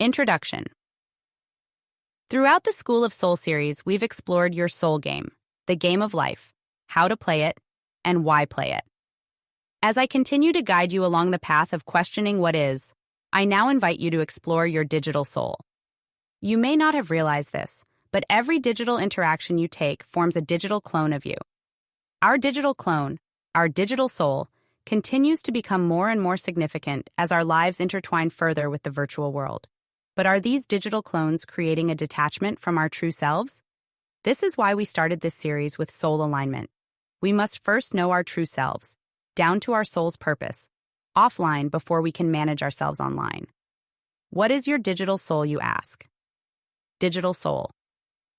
Introduction. Throughout the School of Soul series, we've explored your soul game, the game of life, how to play it, and why play it. As I continue to guide you along the path of questioning what is, I now invite you to explore your digital soul. You may not have realized this, but every digital interaction you take forms a digital clone of you. Our digital clone, our digital soul, continues to become more and more significant as our lives intertwine further with the virtual world. But are these digital clones creating a detachment from our true selves? This is why we started this series with soul alignment. We must first know our true selves, down to our soul's purpose, offline before we can manage ourselves online. What is your digital soul, you ask? Digital soul.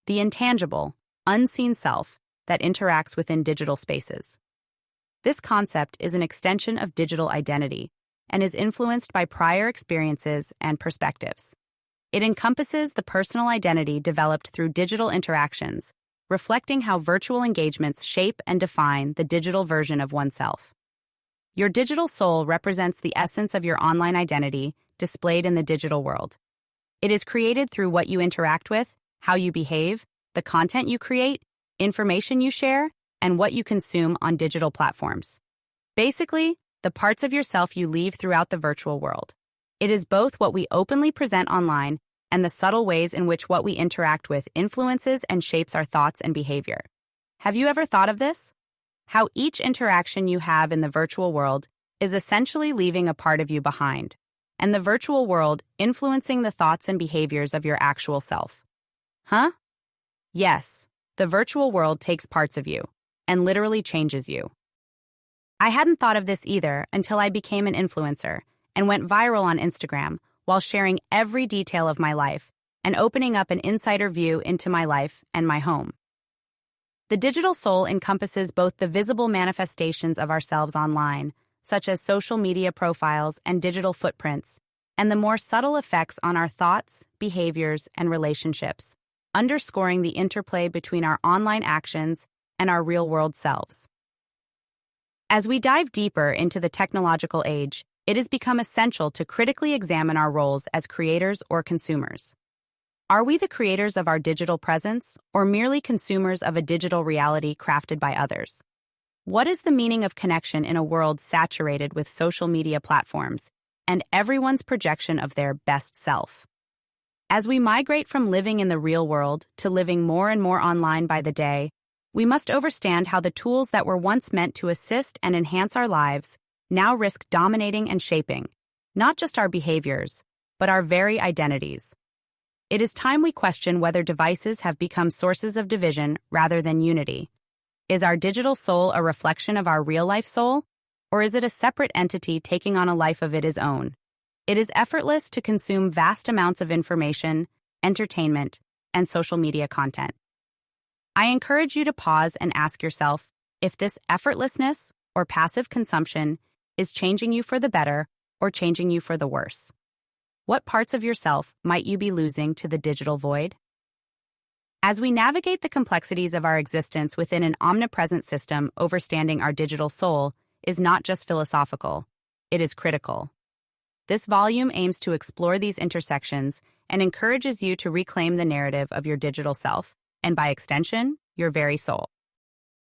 The intangible, unseen self that interacts within digital spaces. This concept is an extension of digital identity and is influenced by prior experiences and perspectives. It encompasses the personal identity developed through digital interactions, reflecting how virtual engagements shape and define the digital version of oneself. Your digital soul represents the essence of your online identity displayed in the digital world. It is created through what you interact with, how you behave, the content you create, information you share, and what you consume on digital platforms. Basically, the parts of yourself you leave throughout the virtual world. It is both what we openly present online and the subtle ways in which what we interact with influences and shapes our thoughts and behavior. Have you ever thought of this? How each interaction you have in the virtual world is essentially leaving a part of you behind, and the virtual world influencing the thoughts and behaviors of your actual self. Huh? Yes, the virtual world takes parts of you and literally changes you. I hadn't thought of this either until I became an influencer and went viral on Instagram while sharing every detail of my life and opening up an insider view into my life and my home. The digital soul encompasses both the visible manifestations of ourselves online, such as social media profiles and digital footprints, and the more subtle effects on our thoughts, behaviors, and relationships, underscoring the interplay between our online actions and our real-world selves. As we dive deeper into the technological age, it has become essential to critically examine our roles as creators or consumers. Are we the creators of our digital presence, or merely consumers of a digital reality crafted by others? What is the meaning of connection in a world saturated with social media platforms and everyone's projection of their best self? As we migrate from living in the real world to living more and more online by the day, we must understand how the tools that were once meant to assist and enhance our lives now risk dominating and shaping, not just our behaviors, but our very identities. It is time we question whether devices have become sources of division rather than unity. Is our digital soul a reflection of our real-life soul, or is it a separate entity taking on a life of its own? It is effortless to consume vast amounts of information, entertainment, and social media content. I encourage you to pause and ask yourself if this effortlessness or passive consumption is changing you for the better or changing you for the worse. What parts of yourself might you be losing to the digital void? As we navigate the complexities of our existence within an omnipresent system, understanding our digital soul is not just philosophical, it is critical. This volume aims to explore these intersections and encourages you to reclaim the narrative of your digital self, and by extension, your very soul.